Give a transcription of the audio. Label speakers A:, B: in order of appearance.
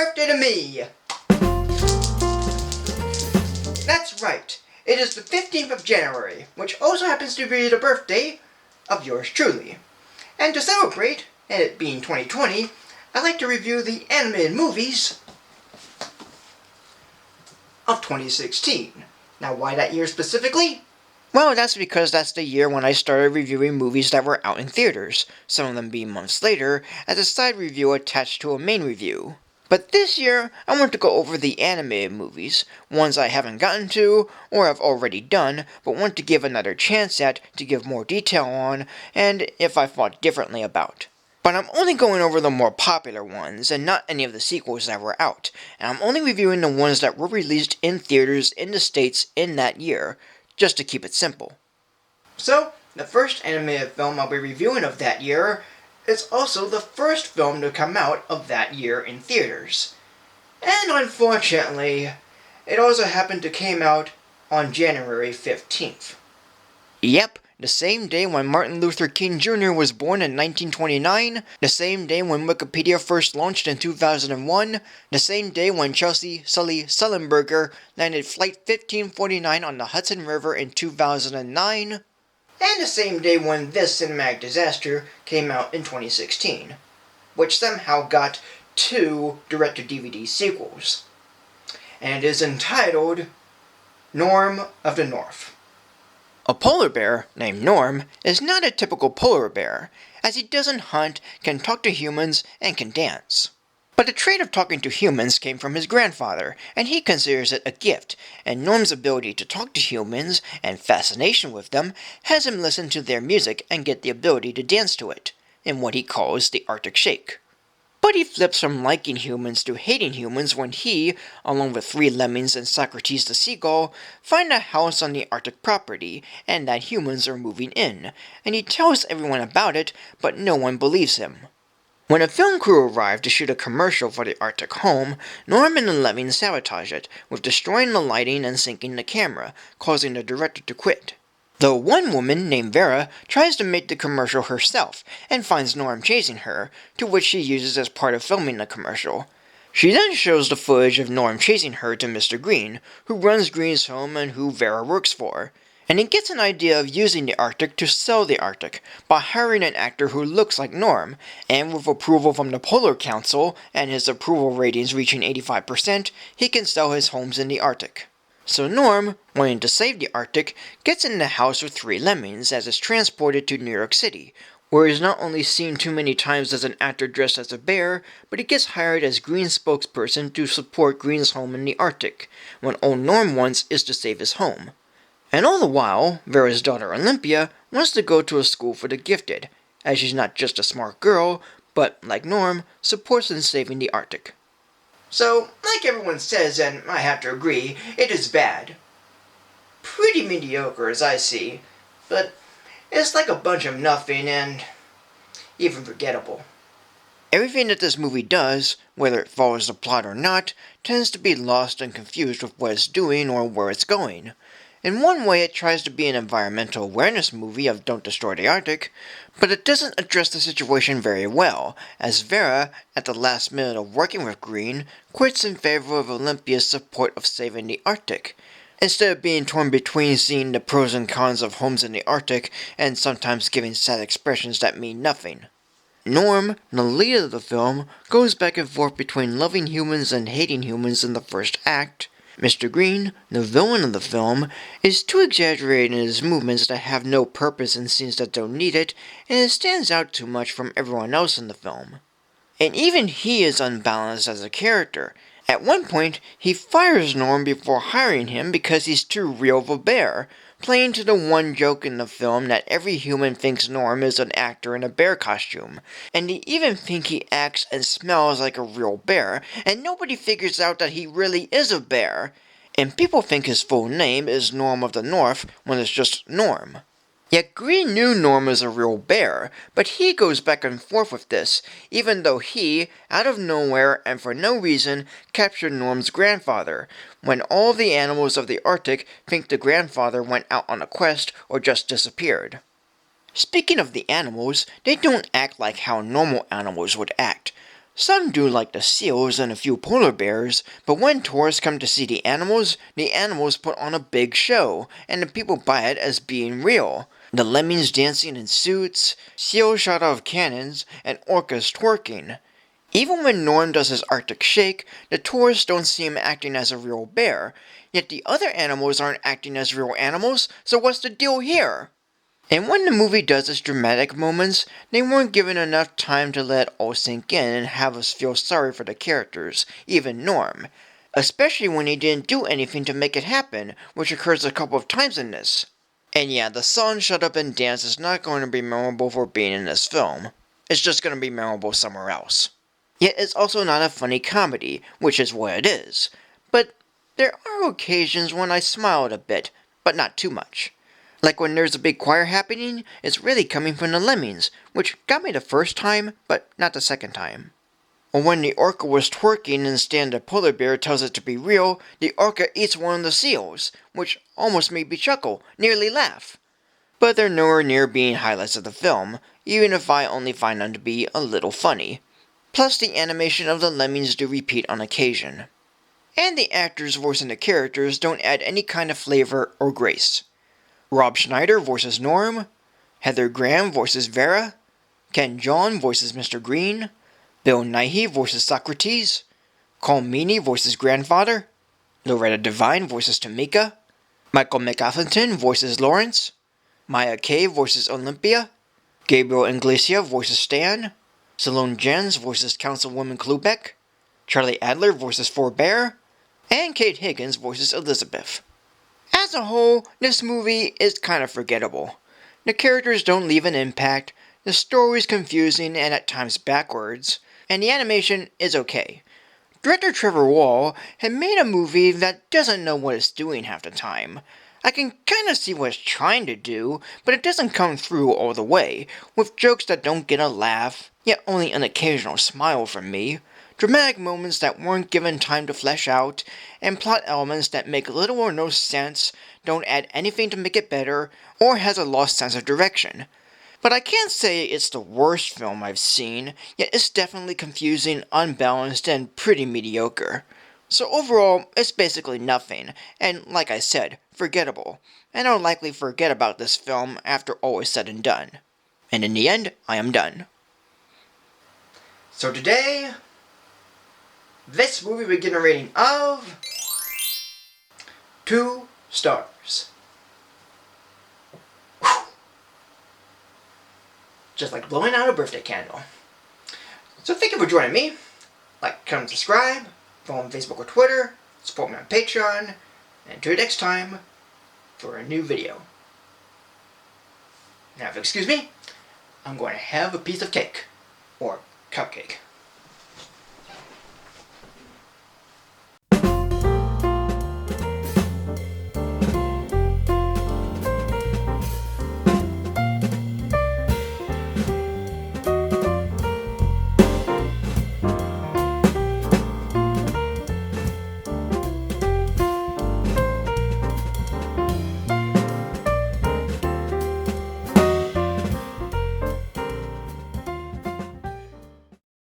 A: birthday to me! That's right, it is the 15th of January, which also happens to be the birthday of yours truly. And to celebrate, and it being 2020, I'd like to review the animated movies of 2016. Now, why that year specifically? Well, that's because that's the year when I started reviewing movies that were out in theaters, some of them being months later, as a side review attached to a main review. But this year, I want to go over the animated movies, ones I haven't gotten to, or have already done, but want to give another chance at, to give more detail on, and if I thought differently about. But I'm only going over the more popular ones, and not any of the sequels that were out, and I'm only reviewing the ones that were released in theaters in the States in that year, just to keep it simple. So, the first animated film I'll be reviewing of that year is also the first film to come out of that year in theaters. And unfortunately, it also happened to came out on January 15th. Yep, the same day when Martin Luther King Jr. was born in 1929, the same day when Wikipedia first launched in 2001, the same day when Chelsea Sully Sullenberger landed Flight 1549 on the Hudson River in 2009, and the same day when this cinematic disaster came out in 2016, which somehow got 2 direct-to-DVD sequels. And it is entitled Norm of the North. A polar bear named Norm is not a typical polar bear, as he doesn't hunt, can talk to humans, and can dance. But the trait of talking to humans came from his grandfather, and he considers it a gift, and Norm's ability to talk to humans and fascination with them has him listen to their music and get the ability to dance to it, in what he calls the Arctic Shake. But he flips from liking humans to hating humans when he, along with 3 lemmings and Socrates the seagull, find a house on the Arctic property, and that humans are moving in, and he tells everyone about it, but no one believes him. When a film crew arrive to shoot a commercial for the Arctic home, Norm and the lemmings sabotage it, with destroying the lighting and sinking the camera, causing the director to quit. Though one woman, named Vera, tries to make the commercial herself, and finds Norm chasing her, to which she uses as part of filming the commercial. She then shows the footage of Norm chasing her to Mr. Green, who runs Green's home and who Vera works for. And he gets an idea of using the Arctic to sell the Arctic, by hiring an actor who looks like Norm, and with approval from the Polar Council, and his approval ratings reaching 85%, he can sell his homes in the Arctic. So Norm, wanting to save the Arctic, gets in the house with 3 lemmings as is transported to New York City, where he is not only seen too many times as an actor dressed as a bear, but he gets hired as Green's spokesperson to support Green's home in the Arctic, when all Norm wants is to save his home. And all the while, Vera's daughter Olympia wants to go to a school for the gifted, as she's not just a smart girl, but, like Norm, supports in saving the Arctic. So, like everyone says, and I have to agree, it is bad. Pretty mediocre as I see, but it's like a bunch of nothing and even forgettable. Everything that this movie does, whether it follows the plot or not, tends to be lost and confused with what it's doing or where it's going. In one way, it tries to be an environmental awareness movie of Don't Destroy the Arctic, but it doesn't address the situation very well, as Vera, at the last minute of working with Green, quits in favor of Olympia's support of saving the Arctic, instead of being torn between seeing the pros and cons of homes in the Arctic and sometimes giving sad expressions that mean nothing. Norm, the lead of the film, goes back and forth between loving humans and hating humans in the first act. Mr. Green, the villain of the film, is too exaggerated in his movements that have no purpose in scenes that don't need it, and it stands out too much from everyone else in the film. And even he is unbalanced as a character. At one point, he fires Norm before hiring him because he's too real of a bear, playing to the one joke in the film that every human thinks Norm is an actor in a bear costume, and they even think he acts and smells like a real bear, and nobody figures out that he really is a bear, and people think his full name is Norm of the North when it's just Norm. Yet Green knew Norm was a real bear, but he goes back and forth with this, even though he, out of nowhere and for no reason, captured Norm's grandfather, when all the animals of the Arctic think the grandfather went out on a quest or just disappeared. Speaking of the animals, they don't act like how normal animals would act. Some do like the seals and a few polar bears, but when tourists come to see the animals put on a big show, and the people buy it as being real. The lemmings dancing in suits, seals shot out of cannons, and orcas twerking. Even when Norm does his Arctic shake, the tourists don't see him acting as a real bear, yet the other animals aren't acting as real animals, so what's the deal here? And when the movie does its dramatic moments, they weren't given enough time to let it all sink in and have us feel sorry for the characters, even Norm. Especially when he didn't do anything to make it happen, which occurs a couple of times in this. And yeah, the song Shut Up and Dance is not going to be memorable for being in this film. It's just going to be memorable somewhere else. Yet it's also not a funny comedy, which is what it is. But there are occasions when I smiled a bit, but not too much. Like when there's a big choir happening, it's really coming from the lemmings, which got me the first time, but not the second time. Or when the orca was twerking and Stan the polar bear tells it to be real, the orca eats one of the seals, which almost made me chuckle, nearly laugh. But they're nowhere near being highlights of the film, even if I only find them to be a little funny. Plus the animation of the lemmings do repeat on occasion. And the actors voicing the characters don't add any kind of flavor or grace. Rob Schneider voices Norm, Heather Graham voices Vera, Ken Jeong voices Mr. Green, Bill Nighy voices Socrates, Colm Meaney voices Grandfather, Loretta Devine voices Tamika, Michael McAtherton voices Lawrence, Maya Kay voices Olympia, Gabriel Iglesias voices Stan, Salone Jens voices Councilwoman Klubeck, Charlie Adler voices Forbear, and Kate Higgins voices Elizabeth. As a whole, this movie is kind of forgettable. The characters don't leave an impact, the story is confusing and at times backwards, and the animation is okay. Director Trevor Wall had made a movie that doesn't know what it's doing half the time. I can kinda see what it's trying to do, but it doesn't come through all the way, with jokes that don't get a laugh, yet only an occasional smile from me, dramatic moments that weren't given time to flesh out, and plot elements that make little or no sense, don't add anything to make it better, or has a lost sense of direction. But I can't say it's the worst film I've seen, yet it's definitely confusing, unbalanced, and pretty mediocre. So overall, it's basically nothing, and like I said, forgettable, and I'll likely forget about this film after all is said and done. And in the end, I am done. So today, this movie would get a rating of 2 stars. Whew. Just like blowing out a birthday candle. So thank you for joining me. Like, comment, subscribe, follow me on Facebook or Twitter, support me on Patreon, and until next time for a new video. Now if you excuse me, I'm going to have a piece of cake, or cupcake.